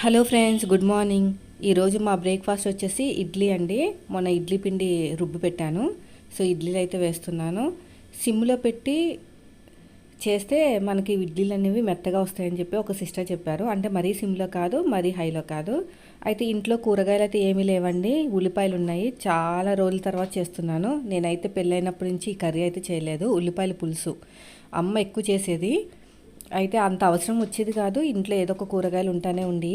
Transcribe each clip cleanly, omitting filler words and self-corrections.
Hello friends, good morning. ఈరోజు మా breakfast వచ్చేసి ఇడ్లీ అండి. మొన్న ఇడ్లీ పిండి రుబ్బు పెట్టాను. సో ఇడ్లీలు అయితే వేస్తున్నాను. సిమ్లో పెట్టి చేస్తే మనకి ఇడ్లీలు అనేవి మెత్తగా వస్తాయని చెప్పి ఒక సిస్టర్ చెప్పారు. అంటే మరీ సిమ్లో కాదు, మరీ హైలో కాదు. అయితే ఇంట్లో కూరగాయలు అయితే ఏమీ లేవండి. ఉల్లిపాయలు ఉన్నాయి. చాలా రోజుల తర్వాత చేస్తున్నాను. నేనైతే పెళ్ళైనప్పటి నుంచి ఈ కర్రీ అయితే చేయలేదు. ఉల్లిపాయల పులుసు అమ్మ ఎక్కువ చేసేది. అయితే అంత అవసరం వచ్చేది కాదు. ఇంట్లో ఏదో ఒక కూరగాయలు ఉంటానే ఉండి,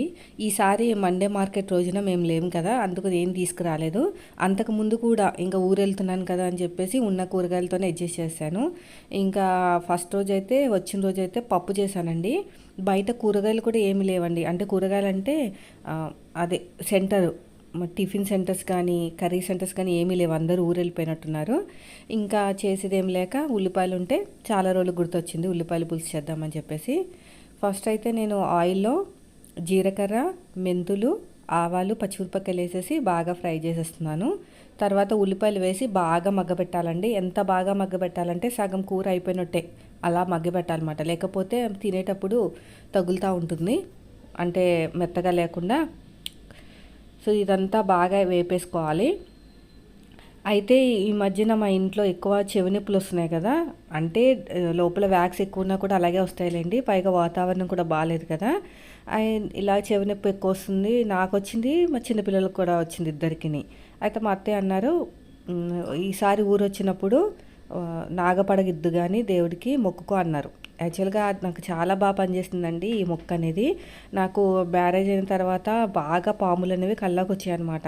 ఈసారి మండే మార్కెట్ రోజున మేము లేము కదా, అందుకు ఏం తీసుకురాలేదు. అంతకు ముందు కూడా ఇంకా ఊరు వెళ్తున్నాను కదా అని చెప్పేసి ఉన్న కూరగాయలతోనే అడ్జస్ట్ చేశాను. ఇంకా ఫస్ట్ రోజు అయితే వచ్చిన రోజు అయితే పప్పు చేశానండి. బయట కూరగాయలు కూడా ఏమి లేవండి. అంటే కూరగాయలు అంటే అదే సెంటర్ టిఫిన్ సెంటర్స్ కానీ కర్రీ సెంటర్స్ కానీ ఏమీ లేవు. అందరూ ఊరు వెళ్ళిపోయినట్టున్నారు. ఇంకా చేసేది ఏం లేక ఉల్లిపాయలు ఉంటే చాలా రోజులు గుర్తొచ్చింది ఉల్లిపాయలు పులుసు చేద్దామని చెప్పేసి ఫస్ట్ అయితే నేను ఆయిల్లో జీలకర్ర, మెంతులు, ఆవాలు, పచ్చిమిరపకాయలు వేసేసి బాగా ఫ్రై చేసేస్తున్నాను. తర్వాత ఉల్లిపాయలు వేసి బాగా మగ్గబెట్టాలండి. ఎంత బాగా మగ్గబెట్టాలంటే సగం కూర అయిపోయినట్టే అలా మగ్గబెట్టాలన్నమాట. లేకపోతే తినేటప్పుడు తగులుతూ ఉంటుంది, అంటే మెత్తగా లేకుండా. సో ఇదంతా బాగా వేపేసుకోవాలి. అయితే ఈ మధ్యన మా ఇంట్లో ఎక్కువ చెవి నొప్పులు వస్తున్నాయి కదా, అంటే లోపల వ్యాక్స్ ఎక్కువ ఉన్నా కూడా అలాగే వస్తాయిలేండి. పైగా వాతావరణం కూడా బాగాలేదు కదా, ఇలా చెవి నొప్పి ఎక్కువ వస్తుంది. నాకు వచ్చింది, మా చిన్నపిల్లలకు కూడా వచ్చింది, ఇద్దరికి. అయితే మా అత్తయ్య అన్నారు, ఈసారి ఊరు వచ్చినప్పుడు నాగపడగిద్దు కానీ దేవుడికి మొక్కుకో అన్నారు. యాక్చువల్గా నాకు చాలా బాగా పనిచేస్తుందండి ఈ మొక్క అనేది. నాకు మ్యారేజ్ అయిన తర్వాత బాగా పాములు అనేవి కళ్ళకు వచ్చాయన్నమాట.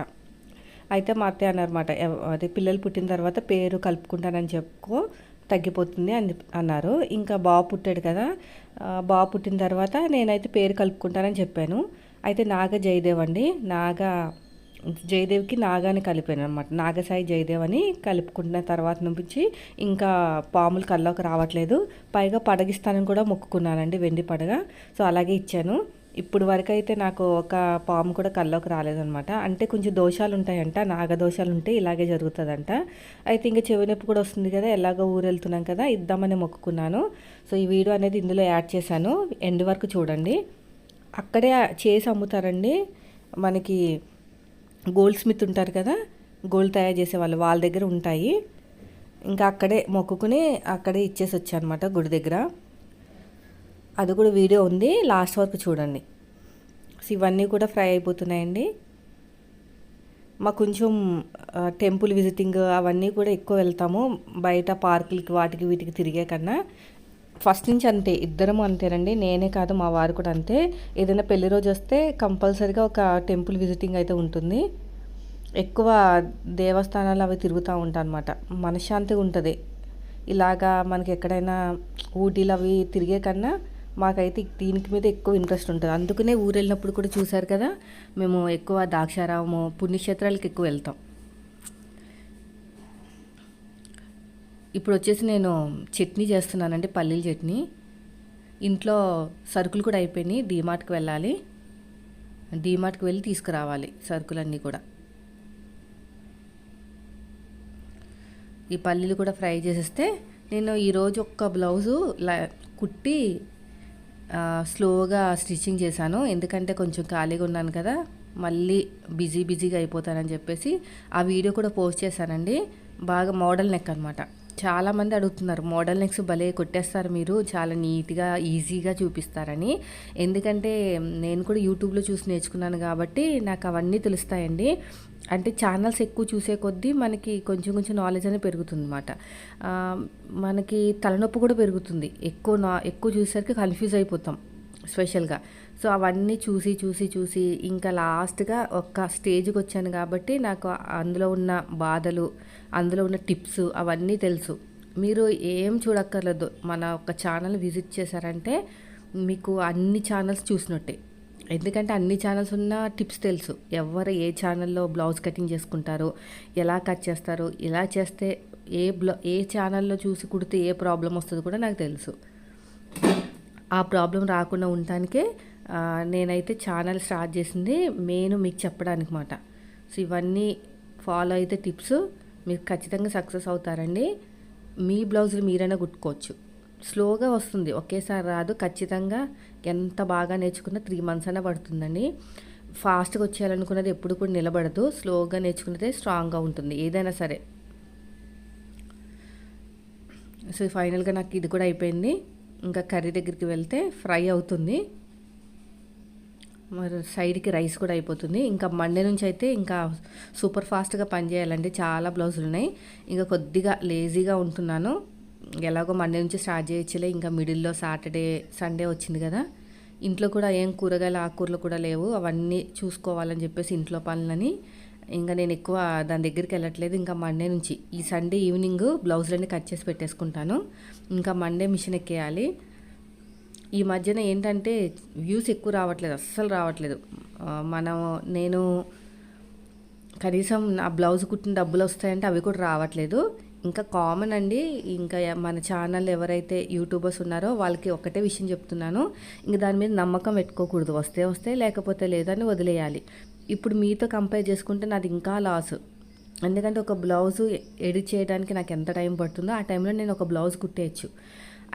అయితే మా అత్తయ్య అన్నారన్నమాట, అదే పిల్లలు పుట్టిన తర్వాత పేరు కలుపుకుంటానని చెప్పుకో, తగ్గిపోతుంది అని అన్నారు. ఇంకా బాబు పుట్టాడు కదా, బాబు పుట్టిన తర్వాత నేనైతే పేరు కలుపుకుంటానని చెప్పాను. అయితే నాగ జయదేవ్ అండి, జయదేవ్కి నాగాని కలిపాను అనమాట. నాగసాయి జయదేవ్ అని కలుపుకున్న తర్వాత నుంచి ఇంకా పాములు కల్లోకి రావట్లేదు. పైగా పడగిస్తానని కూడా మొక్కుకున్నానండి, వెండి పడగ. సో అలాగే ఇచ్చాను. ఇప్పుడు వరకు అయితే నాకు ఒక పాము కూడా కల్లోకి రాలేదనమాట. అంటే కొంచెం దోషాలు ఉంటాయంట, నాగదోషాలు ఉంటే ఇలాగే జరుగుతుందంట. అయితే ఇంకా చెవి నొప్పి కూడా వస్తుంది కదా, ఎలాగో ఊరు వెళ్తున్నాం కదా, ఇద్దామని మొక్కుకున్నాను. సో ఈ వీడియో అనేది ఇందులో యాడ్ చేశాను, ఎండ్ వరకు చూడండి. అక్కడే చేసి అమ్ముతారండి. మనకి గోల్డ్ స్మిత్ ఉంటారు కదా, గోల్డ్ తయారు చేసే వాళ్ళు, వాళ్ళ దగ్గర ఉంటాయి. ఇంకా అక్కడే మొక్కుకుని అక్కడే ఇచ్చేసి వచ్చాను అనమాట గుడి దగ్గర. అది కూడా వీడియో ఉంది, లాస్ట్ వరకు చూడండి. సో ఇవన్నీ కూడా ఫ్రై అయిపోతున్నాయండి. మాకు కొంచెం టెంపుల్ విజిటింగ్ అవన్నీ కూడా ఎక్కువ వెళ్తాము, బయట పార్కులకి వాటికి వీటికి తిరిగే కన్నా. ఫస్ట్ నుంచి అంతే, ఇద్దరము అంతేనండి, నేనే కాదు మా వారు కూడా అంతే. ఏదైనా పెళ్లి రోజు వస్తే కంపల్సరీగా ఒక టెంపుల్ విజిటింగ్ అయితే ఉంటుంది. ఎక్కువ దేవస్థానాలు అవి తిరుగుతూ ఉంటాను అనమాట. మనశ్శాంతిగా ఉంటుంది. ఇలాగా మనకి ఎక్కడైనా ఊటీలు అవి తిరిగే కన్నా మాకైతే దీనికి మీద ఎక్కువ ఇంట్రెస్ట్ ఉంటుంది. అందుకనే ఊరు వెళ్ళినప్పుడు కూడా చూసారు కదా, మేము ఎక్కువ ద్రాక్షారామము పుణ్యక్షేత్రాలకు ఎక్కువ వెళ్తాం. ఇప్పుడు వచ్చేసి నేను చట్నీ చేస్తున్నానండి, పల్లీల చట్నీ. ఇంట్లో సరుకులు కూడా అయిపోయినాయి, డీమార్ట్కి వెళ్ళాలి. డీమార్ట్కి వెళ్ళి తీసుకురావాలి సరుకులన్నీ కూడా. ఈ పల్లీలు కూడా ఫ్రై చేసేస్తే, నేను ఈరోజు ఒక్క బ్లౌజు కుట్టి స్లోగా స్టిచ్చింగ్ చేశాను. ఎందుకంటే కొంచెం ఖాళీగా ఉన్నాను కదా, మళ్ళీ బిజీగా అయిపోతానని చెప్పేసి ఆ వీడియో కూడా పోస్ట్ చేశానండి. బాగా మోడల్ నెక్ అనమాట. చాలామంది అడుగుతున్నారు, మోడల్ నెక్స్ భలే కొట్టేస్తారు మీరు, చాలా నీట్గా ఈజీగా చూపిస్తారని. ఎందుకంటే నేను కూడా యూట్యూబ్లో చూసి నేర్చుకున్నాను కాబట్టి నాకు అవన్నీ తెలుస్తాయండి. అంటే ఛానల్స్ ఎక్కువ చూసే కొద్దీ మనకి కొంచెం నాలెడ్జ్ అనేది పెరుగుతుంది అనమాట. మనకి తలనొప్పి కూడా పెరుగుతుంది, ఎక్కువ చూసేసరికి కన్ఫ్యూజ్ అయిపోతాం స్పెషల్గా. సో అవన్నీ చూసి ఇంకా లాస్ట్గా ఒక స్టేజ్కి వచ్చాను కాబట్టి నాకు అందులో ఉన్న బాధలు, అందులో ఉన్న టిప్స్ అవన్నీ తెలుసు. మీరు ఏం చూడక్కర్లేదు, మన ఒక ఛానల్ విజిట్ చేశారంటే మీకు అన్ని ఛానల్స్ చూసినట్టే. ఎందుకంటే అన్ని ఛానల్స్ ఉన్న టిప్స్ తెలుసు. ఎవరు ఏ ఛానల్లో బ్లౌజ్ కటింగ్ చేసుకుంటారో, ఎలా కట్ చేస్తారో, ఎలా చేస్తే ఏ ఛానల్లో చూసి కుడితే ఏ ప్రాబ్లం వస్తుందో కూడా నాకు తెలుసు. ఆ ప్రాబ్లం రాకుండా ఉండటానికే నేనైతే ఛానల్ స్టార్ట్ చేసింది మెయిన్ మీకు చెప్పడానికి మాట. సో ఇవన్నీ ఫాలో అయితే టిప్స్ మీరు ఖచ్చితంగా సక్సెస్ అవుతారండి. మీ బ్లౌజులు మీరైనా కుట్టుకోవచ్చు. స్లోగా వస్తుంది, ఒకేసారి రాదు. ఖచ్చితంగా ఎంత బాగా నేర్చుకున్నా 3 మంత్స్ అయినా పడుతుందండి. ఫాస్ట్‌గా వచ్చేయాలనుకున్నది ఎప్పుడు కూడా నిలబడదు. స్లోగా నేర్చుకున్నదే స్ట్రాంగ్‌గా ఉంటుంది ఏదైనా సరే. సో, ఫైనల్‌గా నాకు ఇది కూడా అయిపోయింది. ఇంకా కర్రీ దగ్గరికి వెళ్తే ఫ్రై అవుతుంది. మరి సైడ్‌కి రైస్ కూడా అయిపోతుంది. ఇంకా మండే నుంచి అయితే ఇంకా సూపర్ ఫాస్ట్‌గా పని చేయాలండి. చాలా బ్లౌజులున్నాయి. ఇంకా కొద్దిగా లేజీగా ఉంటున్నాను. ఎలాగో మండే నుంచి స్టార్ట్ చేయొచ్చులే. ఇంకా మిడిల్‌లో సాటర్డే, సండే వచ్చింది కదా! ఇంట్లో కూడా ఏం కూరగాయలు, ఆకుకూరలు కూడా లేవు. అవన్నీ చూసుకోవాలని చెప్పేసి ఇంట్లో పనులని ఇంక నేను ఎక్కువ దాని దగ్గరికి వెళ్ళట్లేదు. ఇంకా మండే నుంచి ఈ సండే ఈవినింగ్ బ్లౌజులన్నీ కట్ చేసి పెట్టేసుకుంటాను. ఇంకా మండే మిషన్ ఎక్కేయాలి. ఈ మధ్యన ఏంటంటే వ్యూస్ ఎక్కువ రావట్లేదు, అస్సలు రావట్లేదు. నేను కనీసం నా బ్లౌజ్ కుట్టిన డబ్బులు వస్తాయంటే అవి కూడా రావట్లేదు. ఇంకా కామన్ అండి. ఇంకా మన ఛానల్ ఎవరైతే యూట్యూబర్స్ ఉన్నారో వాళ్ళకి ఒకటే విషయం చెప్తున్నాను. ఇంక దాని మీద నమ్మకం పెట్టుకోకూడదు. వస్తే వస్తే లేకపోతే లేదని వదిలేయాలి. ఇప్పుడు మీతో కంపేర్ చేసుకుంటే నాది ఇంకా లాస్. ఎందుకంటే ఒక బ్లౌజు ఎడిట్ చేయడానికి నాకు ఎంత టైం పడుతుందో ఆ టైంలో నేను ఒక బ్లౌజ్ కుట్టేయచ్చు.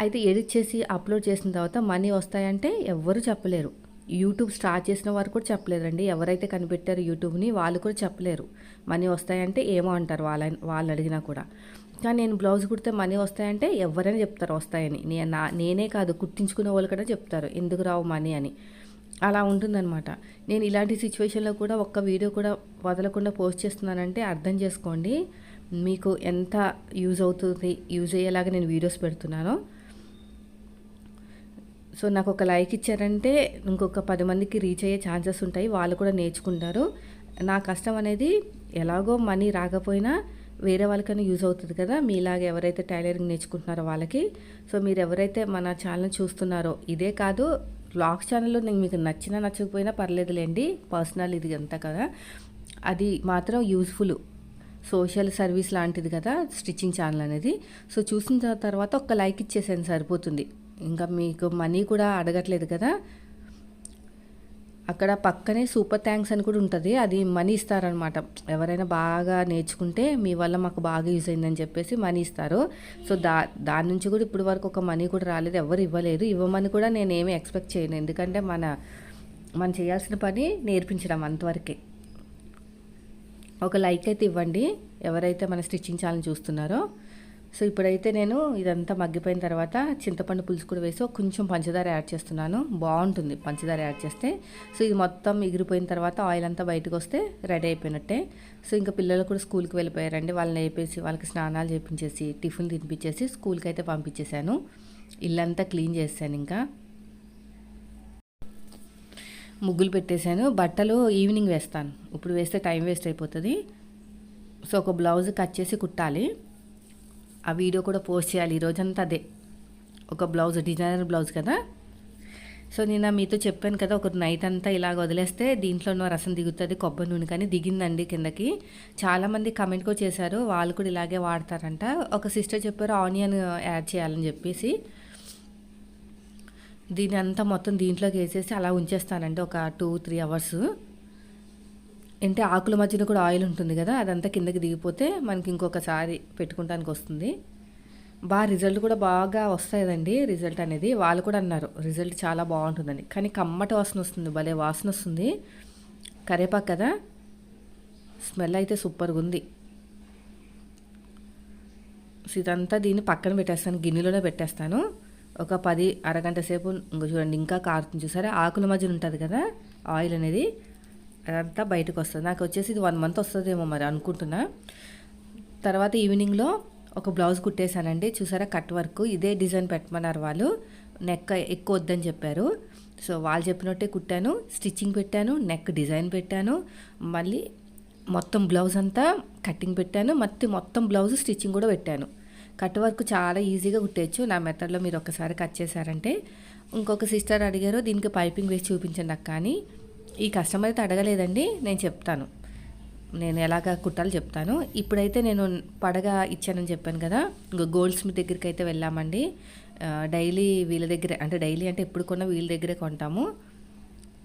అయితే ఎడిట్ చేసి అప్లోడ్ చేసిన తర్వాత మనీ వస్తాయంటే ఎవ్వరు చెప్పలేరు. యూట్యూబ్ స్టార్ట్ చేసిన వారు కూడా చెప్పలేరండి. ఎవరైతే కనిపెట్టారో యూట్యూబ్ని వాళ్ళు కూడా చెప్పలేరు. మనీ వస్తాయంటే ఏమో అంటారు వాళ్ళు అడిగినా కూడా. కానీ నేను బ్లౌజ్ కుడితే మనీ వస్తాయంటే ఎవరైనా చెప్తారు వస్తాయని. నేనే కాదు కుట్టించుకునే వాళ్ళు కూడా చెప్తారు ఎందుకు రావు మనీ అని. అలా ఉంటుందన్నమాట. నేను ఇలాంటి సిచ్యువేషన్లో కూడా ఒక్క వీడియో కూడా వదలకుండా పోస్ట్ చేస్తున్నానంటే అర్థం చేసుకోండి మీకు ఎంత యూజ్ అయ్యేలాగా నేను వీడియోస్ పెడుతున్నానో. సో నాకు ఒక లైక్ ఇచ్చారంటే ఇంకొక 10 మందికి రీచ్ అయ్యే ఛాన్సెస్ ఉంటాయి. వాళ్ళు కూడా నేర్చుకుంటారు. నా కష్టం అనేది ఎలాగో మనీ రాకపోయినా వేరే వాళ్ళకైనా యూజ్ అవుతుంది కదా, మీలాగా ఎవరైతే టైలరింగ్ నేర్చుకుంటున్నారో వాళ్ళకి. సో మీరు ఎవరైతే మన ఛానల్ చూస్తున్నారో, ఇదే కాదు వ్లాగ్స్ ఛానల్లో నేను మీకు నచ్చినా నచ్చకపోయినా పర్లేదులేండి, పర్సనల్ ఇది అంతా కదా, అది మాత్రం యూజ్ఫుల్ సోషల్ సర్వీస్ లాంటిది కదా స్టిచ్చింగ్ ఛానల్ అనేది. సో చూసిన తర్వాత ఒక లైక్ ఇచ్చేసాను సరిపోతుంది. ఇంకా మీకు మనీ కూడా అడగట్లేదు కదా. అక్కడ పక్కనే సూపర్ థ్యాంక్స్ అని కూడా ఉంటుంది. అది మనీ ఇస్తారనమాట. ఎవరైనా బాగా నేర్చుకుంటే మీ వల్ల మాకు బాగా యూజ్ అయిందని చెప్పేసి మనీ ఇస్తారు. సో దాని నుంచి కూడా ఇప్పుడు వరకు ఒక మనీ కూడా రాలేదు, ఎవరు ఇవ్వలేదు. ఇవ్వమని కూడా నేను ఏమీ ఎక్స్పెక్ట్ చేయను. ఎందుకంటే మనం చేయాల్సిన పని నేర్పించడం అంతవరకే. ఒక లైక్ అయితే ఇవ్వండి ఎవరైతే మన స్టిచ్చింగ్ ఛానల్ చూస్తున్నారో. సో ఇప్పుడైతే నేను ఇదంతా మగ్గిపోయిన తర్వాత చింతపండు పులుసు కూడా వేసి కొంచెం పంచదార యాడ్ చేస్తున్నాను. బాగుంటుంది పంచదార యాడ్ చేస్తే. సో ఇది మొత్తం ఎగిరిపోయిన తర్వాత ఆయిల్ అంతా బయటకు వస్తే రెడీ అయిపోయినట్టే. సో ఇంకా పిల్లలు కూడా స్కూల్కి వెళ్ళిపోయారండి. వాళ్ళని వేపేసి వాళ్ళకి స్నానాలు చేయించేసి టిఫిన్ తినిపించేసి స్కూల్కి అయితే పంపించేశాను. ఇల్లంతా క్లీన్ చేశాను. ఇంకా ముగ్గులు పెట్టేశాను. బట్టలు ఈవినింగ్ వేస్తాను, ఇప్పుడు వేస్తే టైం వేస్ట్ అయిపోతుంది. సో ఒక బ్లౌజ్ కట్ చేసి కుట్టాలి. ఆ వీడియో కూడా పోస్ట్ చేయాలి ఈరోజంతా. అదే ఒక బ్లౌజ్, డిజైనర్ బ్లౌజ్ కదా. సో నేను మీతో చెప్పాను కదా, ఒక నైట్ అంతా ఇలాగ వదిలేస్తే దీంట్లో రసం దిగుతుంది, కొబ్బరి నూనె. కానీ దిగిందండి కిందకి. చాలామంది కమెంట్ కూడా చేశారు, వాళ్ళు కూడా ఇలాగే వాడతారంట. ఒక సిస్టర్ చెప్పారు ఆనియన్ యాడ్ చేయాలని చెప్పేసి. దీని అంతా మొత్తం దీంట్లోకి వేసేసి అలా ఉంచేస్తానండి ఒక 2-3 అవర్స్. అంటే ఆకుల మధ్యన కూడా ఆయిల్ ఉంటుంది కదా, అదంతా కిందకి దిగిపోతే మనకి ఇంకొకసారి పెట్టుకుంటానికి వస్తుంది. రిజల్ట్ కూడా బాగా వస్తాయండి. రిజల్ట్ అనేది వాళ్ళు కూడా అన్నారు రిజల్ట్ చాలా బాగుంటుందని. కానీ కమ్మటి వాసన వస్తుంది, భలే వాసన వస్తుంది. కరేపాకు కదా, స్మెల్ అయితే సూపర్గా ఉంది. సో ఇదంతా దీన్ని పక్కన పెట్టేస్తాను, గిన్నెలోనే పెట్టేస్తాను. ఒక అరగంట సేపు. ఇంకో చూడండి ఇంకా కారుతుంది చూసారా, ఆకుల మధ్యన ఉంటుంది కదా ఆయిల్ అనేది, అదంతా బయటకు వస్తుంది. నాకు వచ్చేసి ఇది 1 మంత్ వస్తుందేమో మరి అనుకుంటున్నా. తర్వాత ఈవినింగ్లో ఒక బ్లౌజ్ కుట్టేశానండి. చూసారా కట్ వర్క్, ఇదే డిజైన్ పెట్టమన్నారు వాళ్ళు. నెక్ ఎక్కువ వద్దని చెప్పారు. సో వాళ్ళు చెప్పినట్టే కుట్టాను, స్టిచ్చింగ్ పెట్టాను, నెక్ డిజైన్ పెట్టాను, మళ్ళీ మొత్తం బ్లౌజ్ అంతా కటింగ్ పెట్టాను, మొత్తం బ్లౌజ్ స్టిచ్చింగ్ కూడా పెట్టాను. కట్ వర్క్ చాలా ఈజీగా కుట్టేయచ్చు నా మెథడ్లో. మీరు ఒకసారి కట్ చేశారంటే. ఇంకొక సిస్టర్ అడిగారు దీనికి పైపింగ్ వేసి చూపించండి అక్క అని. ఈ కస్టమర్ అయితే అడగలేదండి, నేను చెప్తాను, నేను ఎలాగ కుట్టాలో చెప్తాను. ఇప్పుడైతే నేను పడగా ఇచ్చానని చెప్పాను కదా, ఇంకో గోల్డ్ స్మిత్ దగ్గరికి అయితే వెళ్ళామండి. డైలీ వీళ్ళ దగ్గరే, అంటే డైలీ అంటే ఎప్పుడు కొన్నా వీళ్ళ దగ్గరే కొంటాము.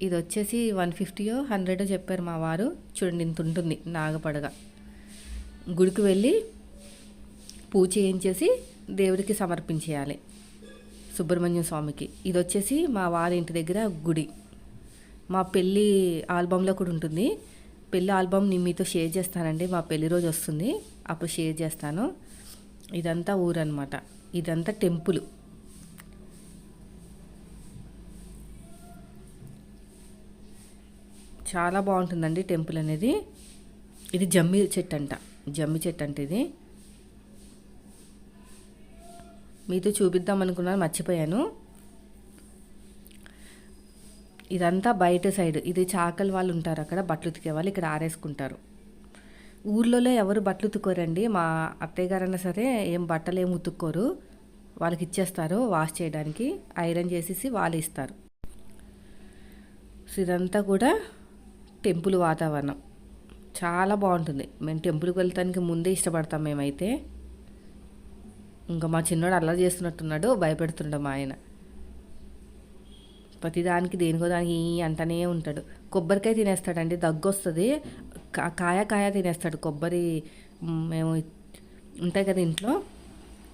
ఇది వచ్చేసి 150 100 చెప్పారు మా వారు. చూడండి ఇంత ఉంటుంది నాగపడగ. గుడికి వెళ్ళి పూజ చేయించేసి దేవుడికి సమర్పించేయాలి. సుబ్రహ్మణ్యం స్వామికి. ఇది వచ్చేసి మా వారి ఇంటి దగ్గర గుడి. మా పెళ్ళి ఆల్బంలో కూడా ఉంటుంది. పెళ్ళి ఆల్బమ్ నేను మీతో షేర్ చేస్తానండి. మా పెళ్లి రోజు వస్తుంది, అప్పుడు షేర్ చేస్తాను. ఇదంతా ఊరన్నమాట. ఇదంతా టెంపుల్. చాలా బాగుంటుందండి టెంపుల్ అనేది. ఇది జమ్మి చెట్టు అంట. జమ్మి చెట్టు అంటే ఇది మీతో చూపిద్దాం అనుకున్నాను, మర్చిపోయాను. ఇదంతా బయట సైడ్. ఇది చాకలి వాళ్ళు ఉంటారు అక్కడ, బట్టలు ఉతికే వాళ్ళు ఇక్కడ ఆరేసుకుంటారు. ఊర్లలో ఎవరు బట్టలు ఉతుక్కోరండి. మా అత్తయ్య గారైనా సరే ఏం బట్టలు ఏం ఉతుక్కోరు, వాళ్ళకి ఇచ్చేస్తారు వాష్ చేయడానికి. ఐరన్ చేసేసి వాళ్ళు ఇస్తారు. సో ఇదంతా కూడా టెంపుల్ వాతావరణం చాలా బాగుంటుంది. మేము టెంపుల్కి వెళ్తానికి ముందే ఇష్టపడతాం మేమైతే. ఇంకా మా చిన్నోడు అల్లరి చేస్తున్నట్టున్నాడు, భయపెడుతుండ మా ఆయన. ప్రతిదానికి దేనికో దానికి అంటనే ఉంటాడు. కొబ్బరికాయ తినేస్తాడండి, దగ్గు వస్తుంది. కాయ కాయ తినేస్తాడు. కొబ్బరి మేము ఉంటాయి కదా ఇంట్లో,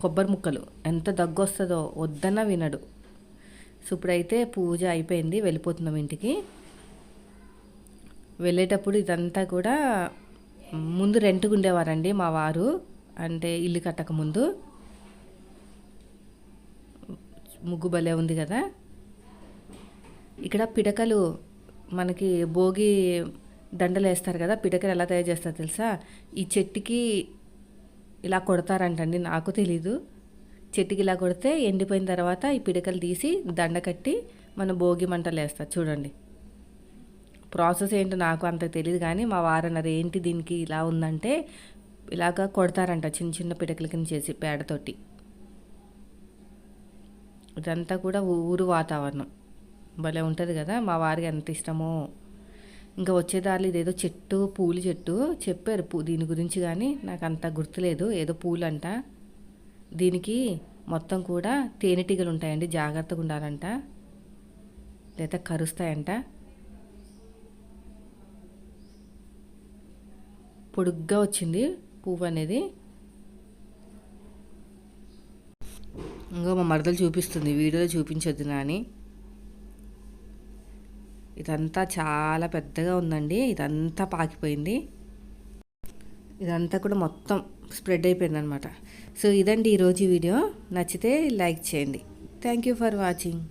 కొబ్బరి ముక్కలు ఎంత దగ్గు వస్తుందో వద్దన్నా వినడు. సో ఇప్పుడైతే పూజ అయిపోయింది, వెళ్ళిపోతున్నాం ఇంటికి. వెళ్ళేటప్పుడు ఇదంతా కూడా ముందు రెంట్కి ఉండేవారండి మా వారు, అంటే ఇల్లు కట్టక ముందు. ముగ్గు భలే ఉంది కదా. ఇక్కడ పిడకలు మనకి భోగి దండలు వేస్తారు కదా, పిడకలు ఎలా తయారు చేస్తారు తెలుసా? ఈ చెట్టుకి ఇలా కొడతారంటండి, నాకు తెలీదు. చెట్టుకి ఇలా కొడితే ఎండిపోయిన తర్వాత ఈ పిడకలు తీసి దండ కట్టి మన భోగి మంటలు వేస్తారు చూడండి. ప్రాసెస్ ఏంటో నాకు అంత తెలియదు, కానీ మా వారు అన్నారు ఏంటి దీనికి ఇలా ఉందంటే ఇలాగా కొడతారంట చిన్న చిన్న పిడకల కింద చేసి పేడతోటి. ఇదంతా కూడా ఊరు వాతావరణం భలే ఉంటుంది కదా. మా వారికి ఎంత ఇష్టమో. ఇంకా వచ్చేదారిలో ఇదేదో చెట్టు, పూల చెట్టు చెప్పారు దీని గురించి, కానీ నాకు అంత గుర్తులేదు. ఏదో పూలు అంట. దీనికి మొత్తం కూడా తేనెటీగలు ఉంటాయండి, జాగ్రత్తగా ఉండాలంట, లేదా కరుస్తాయంట. పొడుగ్గా వచ్చింది పువ్వు అనేది. ఇంకా మా మరదలు చూపిస్తుంది, వీడియోలో చూపించొద్దు నాని. ఇదంతా చాలా పెద్దగా ఉందండి, ఇదంతా పాకిపోయింది. ఇదంతా కూడా మొత్తం స్ప్రెడ్ అయిపోయింది అనమాట. సో ఇదండి ఈరోజు వీడియో. నచ్చితే లైక్ చేయండి. Thank you for watching.